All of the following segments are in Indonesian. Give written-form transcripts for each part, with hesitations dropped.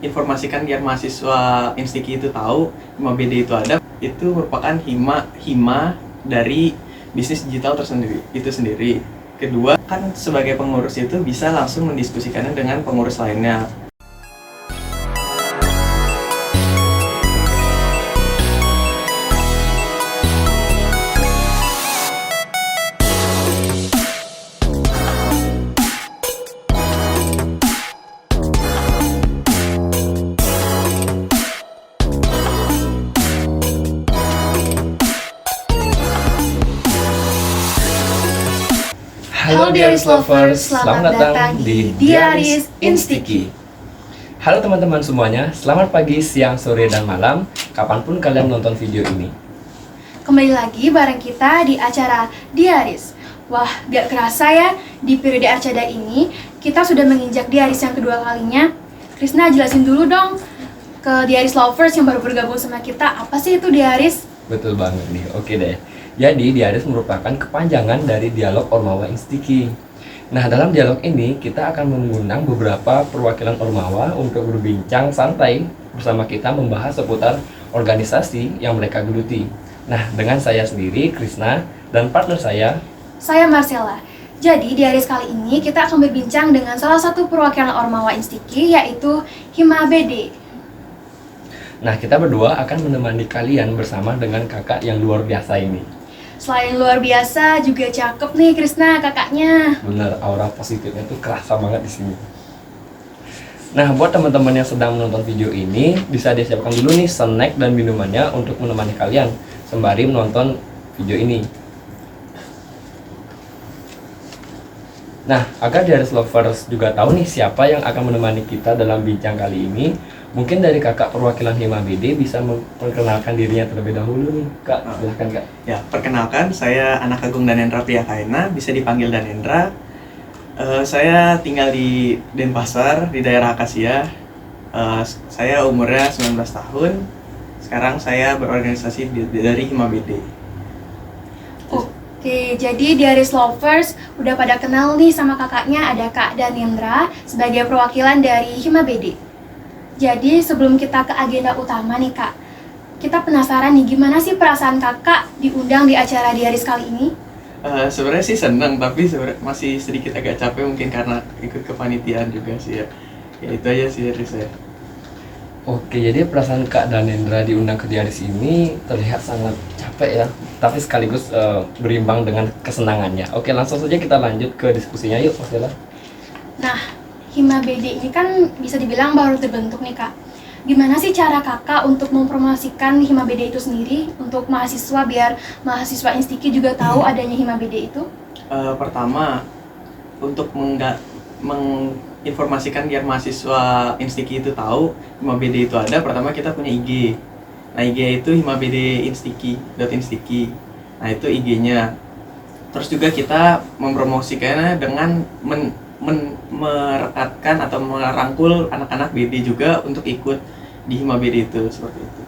Informasikan biar mahasiswa Instiki itu tahu Hima BD itu ada, itu merupakan hima dari bisnis digital tersendiri itu sendiri. Kedua, kan sebagai pengurus itu bisa langsung mendiskusikannya dengan pengurus lainnya. Halo Diaris Lovers, selamat datang di Diaris Instiki. Halo teman-teman semuanya, selamat pagi, siang, sore, dan malam, kapanpun kalian menonton video ini. Kembali lagi bareng kita di acara Diaris. Wah, gak kerasa ya, di periode Arcada ini kita sudah menginjak Diaris yang kedua kalinya. Krisna, jelasin dulu dong ke Diaris Lovers yang baru bergabung sama kita, apa sih itu Diaris? Betul banget nih, oke deh. Jadi Diaris merupakan kepanjangan dari Dialog Ormawa Instiki. Nah, dalam dialog ini kita akan mengundang beberapa perwakilan Ormawa untuk berbincang santai bersama kita membahas seputar organisasi yang mereka geluti. Nah, dengan saya sendiri, Krisna, dan partner saya Marcella. Jadi Diaris kali ini kita akan berbincang dengan salah satu perwakilan Ormawa Instiki, yaitu Hima BD. Nah, kita berdua akan menemani kalian bersama dengan kakak yang luar biasa ini. Selain luar biasa, juga cakep nih Krisna kakaknya. Bener, aura positifnya tuh kerasa banget di sini. Nah, buat teman-teman yang sedang menonton video ini, bisa disiapkan dulu nih snack dan minumannya untuk menemani kalian sembari menonton video ini. Nah, agar Diaris Lovers juga tahu nih siapa yang akan menemani kita dalam bincang kali ini, mungkin dari kakak perwakilan Hima BD bisa memperkenalkan dirinya terlebih dahulu nih, Kak. Silahkan, Kak. Ya, perkenalkan, saya Anak Agung Danendra Priyakaina, bisa dipanggil Danendra. Saya tinggal di Denpasar, di daerah Akasia. Saya umurnya 19 tahun. Sekarang saya berorganisasi dari Hima BD. Oke, jadi Diaris Lovers udah pada kenal nih sama kakaknya, ada Kak Danendra sebagai perwakilan dari Hima BD. Jadi sebelum kita ke agenda utama nih Kak, kita penasaran nih gimana sih perasaan kakak diundang di acara Diaris kali ini? Sebenarnya sih senang, tapi masih sedikit agak capek mungkin karena ikut kepanitiaan juga sih ya. Ya itu aja sih dari saya. Oke, jadi perasaan Kak Danendra diundang ke Diaris ini terlihat sangat capek ya, tapi sekaligus berimbang dengan kesenangannya. Oke, langsung saja kita lanjut ke diskusinya yuk, Mas Dela. Nah, Hima BD ini kan bisa dibilang baru terbentuk nih Kak. Gimana sih cara kakak untuk mempromosikan Hima BD itu sendiri untuk mahasiswa biar mahasiswa Instiki juga tahu adanya Hima BD itu? Pertama, untuk menginformasikan biar mahasiswa Instiki itu tahu Hima BD itu ada, pertama kita punya IG. Nah, IG itu himabd.instiki. Nah, itu IG-nya. Terus juga kita mempromosikannya dengan merekatkan atau merangkul anak-anak BD juga untuk ikut di Hima BD itu, seperti itu.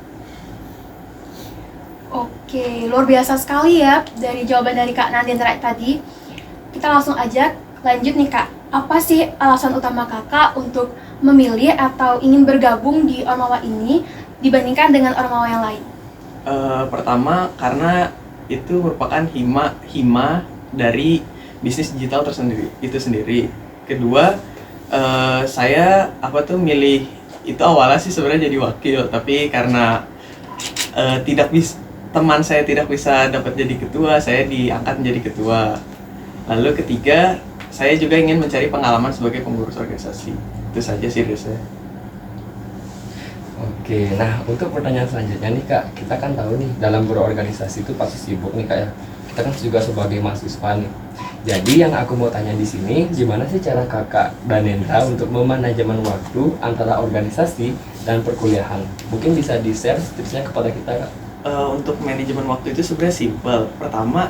Oke, luar biasa sekali ya dari jawaban dari Kak Danendra tadi. Kita langsung aja lanjut nih Kak. Apa sih alasan utama kakak untuk memilih atau ingin bergabung di Ormawa ini dibandingkan dengan Ormawa yang lain? Pertama, karena itu merupakan hima dari bisnis digital tersendiri itu sendiri. Kedua, saya milih itu awalnya sih sebenarnya jadi wakil, tapi karena teman saya tidak bisa dapat jadi ketua, saya diangkat menjadi ketua. Lalu ketiga, saya juga ingin mencari pengalaman sebagai pengurus organisasi. Itu saja sih dari saya. Oke, nah untuk pertanyaan selanjutnya nih Kak, kita kan tahu nih dalam berorganisasi itu pasti sibuk nih Kak ya. Kita kan juga sebagai mahasiswa nih. Jadi yang aku mau tanya di sini, gimana sih cara kakak Danendra untuk memanajemen waktu antara organisasi dan perkuliahan? Mungkin bisa di-share tipsnya kepada kita Kak. Untuk manajemen waktu itu sebenarnya simpel. Pertama,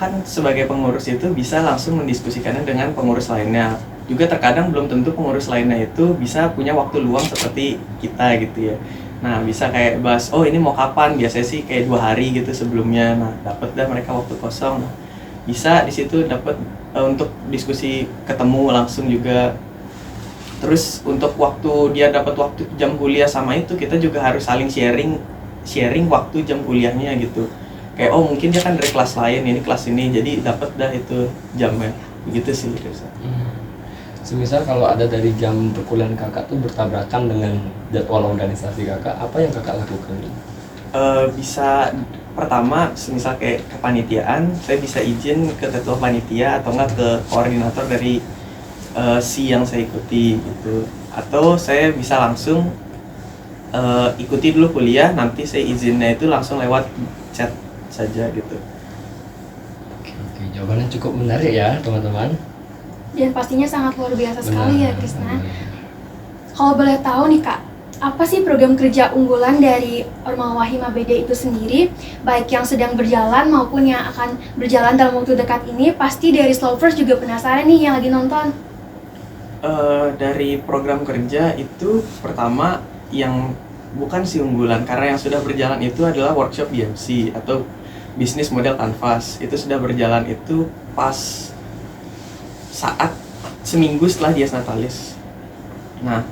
kan sebagai pengurus itu bisa langsung mendiskusikannya dengan pengurus lainnya. Juga terkadang belum tentu pengurus lainnya itu bisa punya waktu luang seperti kita gitu ya. Nah, bisa kayak bahas, oh ini mau kapan? Biasanya sih kayak 2 hari gitu sebelumnya. Nah, dapat dah mereka waktu kosong. Nah, bisa di situ dapat untuk diskusi ketemu langsung juga. Terus untuk waktu dia dapat waktu jam kuliah sama itu, kita juga harus saling sharing waktu jam kuliahnya gitu. Kayak oh mungkin dia kan dari kelas lain, ini kelas ini, jadi dapat dah itu jamnya. Begitu sih. Semisal kalau ada dari jam perkuliahan kakak tuh bertabrakan dengan jadwal organisasi kakak, apa yang kakak lakukan? Bisa pertama, semisal kayak kepanitiaan, saya bisa izin ke ketua panitia atau enggak ke koordinator dari si yang saya ikuti gitu. Atau saya bisa langsung ikuti dulu kuliah, nanti saya izinnya itu langsung lewat chat saja gitu. Oke, jawabannya cukup menarik ya teman-teman. Dan pastinya sangat luar biasa sekali ya Krisna. Benar. Kalau boleh tahu nih Kak, apa sih program kerja unggulan dari Ormawa Hima BD itu sendiri, baik yang sedang berjalan maupun yang akan berjalan dalam waktu dekat ini? Pasti dari Slovers juga penasaran nih yang lagi nonton. Dari program kerja itu pertama yang bukan si unggulan, karena yang sudah berjalan itu adalah workshop BMC atau bisnis model kanvas. Itu sudah berjalan itu pas saat seminggu setelah Dies Natalis. Nah,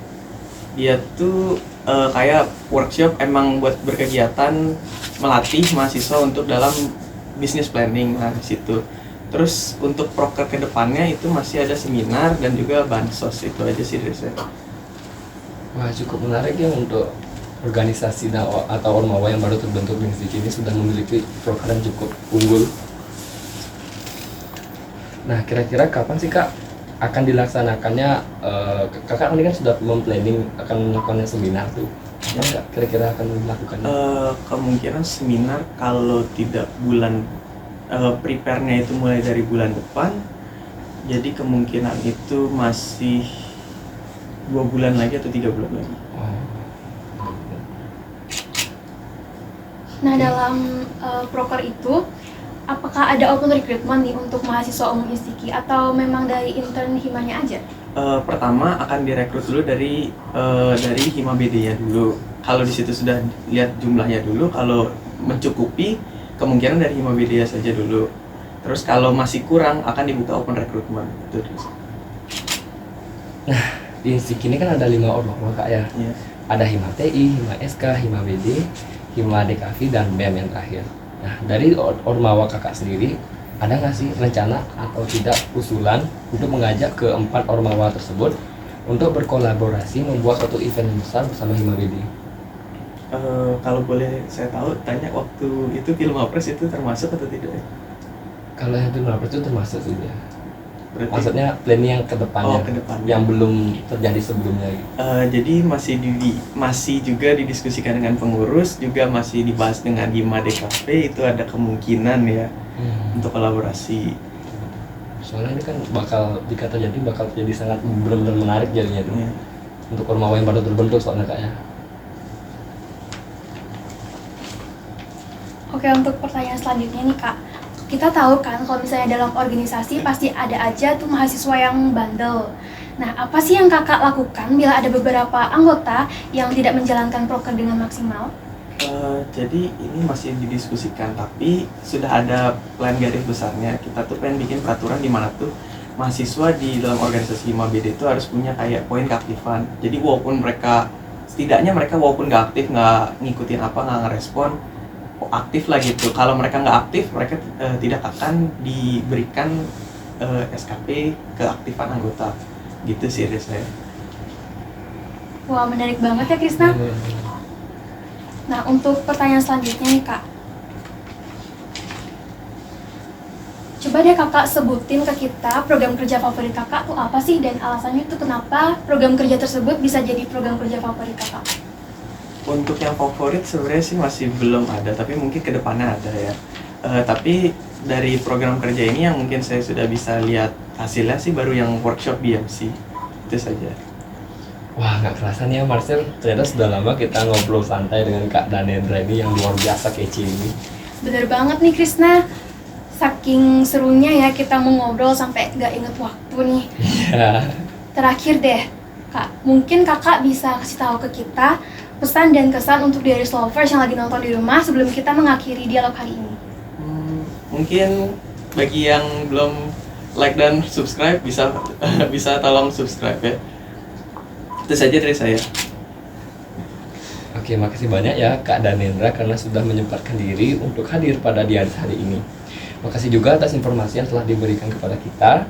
dia tuh kayak workshop emang buat berkegiatan melatih mahasiswa untuk dalam business planning. Nah, di situ. Terus untuk proker ke depannya itu masih ada seminar dan juga bansos. Itu aja sih dari saya. Wah, cukup menarik ya untuk organisasi atau ormawa yang baru terbentuk di sini sudah memiliki proker yang cukup unggul. Nah, kira-kira kapan sih Kak akan dilaksanakannya? Kakak ini kan sudah memplanning akan melakukan seminar tuh. Kapan Kak kira-kira akan melakukannya? Kemungkinan seminar kalau tidak bulan prepare-nya itu mulai dari bulan depan. Jadi kemungkinan itu masih 2 bulan lagi atau 3 bulan lagi. Nah, dalam proker itu, apakah ada open recruitment nih untuk mahasiswa umum Instiki atau memang dari intern himanya aja? Pertama akan direkrut dulu dari Hima BD ya dulu. Kalau di situ sudah lihat jumlahnya dulu, kalau mencukupi kemungkinan dari Hima BD saja dulu. Terus kalau masih kurang akan dibuka open recruitment itu. Nah, di Instiki ini kan ada 5 ormawa Kak ya. Yeah. Ada Hima TI, Hima SK, Hima BD, Hima DKV, dan BEM yang terakhir. Nah, dari ormawa kakak sendiri, ada nggak sih rencana atau tidak usulan untuk mengajak ke 4 ormawa tersebut untuk berkolaborasi membuat suatu event besar bersama Hima BD? Kalau boleh saya tahu, tanya waktu itu Filmapres itu termasuk atau tidak? Kalau yang Filmapres itu termasuk sudah. Berarti, Maksudnya planning yang kedepannya, ke depannya. yang belum terjadi sebelumnya. Jadi masih juga didiskusikan dengan pengurus, juga masih dibahas dengan Hima DKP, itu ada kemungkinan ya untuk kolaborasi. Soalnya ini kan jika terjadi bakal jadi sangat benar-benar menarik jadinya tuh. Ya. Untuk ormawa yang baru terbentuk soalnya Kak ya. Oke, untuk pertanyaan selanjutnya nih Kak, kita tahu kan kalau misalnya dalam organisasi pasti ada aja tuh mahasiswa yang bandel. Nah, apa sih yang kakak lakukan bila ada beberapa anggota yang tidak menjalankan proker dengan maksimal? Jadi ini masih didiskusikan, tapi sudah ada plan garis besarnya. Kita tuh pengen bikin peraturan di mana tuh mahasiswa di dalam organisasi Hima BD itu harus punya kayak poin keaktifan. Jadi setidaknya mereka walaupun nggak aktif, nggak ngikutin apa, nggak ngerespon, aktif lah gitu. Kalau mereka nggak aktif, mereka tidak akan diberikan SKP keaktifan anggota. Gitu sih dari saya. Wah, menarik banget ya Krisna. Nah, untuk pertanyaan selanjutnya nih Kak, coba deh kakak sebutin ke kita program kerja favorit kakak tuh apa sih, dan alasannya tuh kenapa program kerja tersebut bisa jadi program kerja favorit kakak? Untuk yang favorit sebenarnya sih masih belum ada, tapi mungkin kedepannya ada ya. Tapi dari program kerja ini yang mungkin saya sudah bisa lihat hasilnya sih baru yang workshop BMC. Itu saja. Wah, nggak kerasa nih ya Marcel, ternyata sudah lama kita ngobrol santai dengan Kak Danendra ini yang luar biasa kece ini. Bener banget nih Krisna, saking serunya ya kita mau ngobrol sampai nggak inget waktu nih. Iya. Terakhir deh Kak, mungkin kakak bisa kasih tahu ke kita pesan dan kesan untuk Diaries Lovers yang lagi nonton di rumah sebelum kita mengakhiri dialog kali ini. Mungkin bagi yang belum like dan subscribe bisa tolong subscribe ya. Itu saja dari saya. Oke, makasih banyak ya Kak Danendra karena sudah menyempatkan diri untuk hadir pada Diaris hari ini. Makasih juga atas informasi yang telah diberikan kepada kita,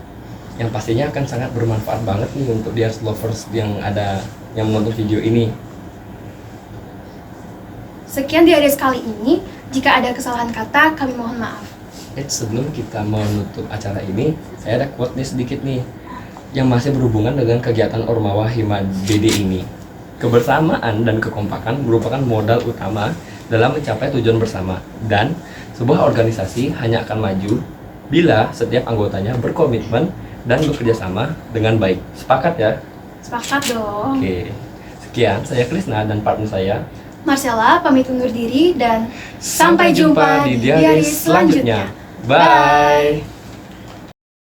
yang pastinya akan sangat bermanfaat banget nih untuk Diaris lovers yang menonton video ini. Sekian Diaris kali ini. Jika ada kesalahan kata, kami mohon maaf. Sebelum kita menutup acara ini, saya ada quote nih sedikit nih yang masih berhubungan dengan kegiatan Ormawa Hima BD ini. Kebersamaan dan kekompakan merupakan modal utama dalam mencapai tujuan bersama, dan sebuah organisasi hanya akan maju bila setiap anggotanya berkomitmen dan bekerja sama dengan baik. Sepakat ya? Sepakat dong. Oke. Sekian, saya Krisna dan partner saya. Marcella pamit undur diri dan Sampai jumpa di Diaris selanjutnya. Bye.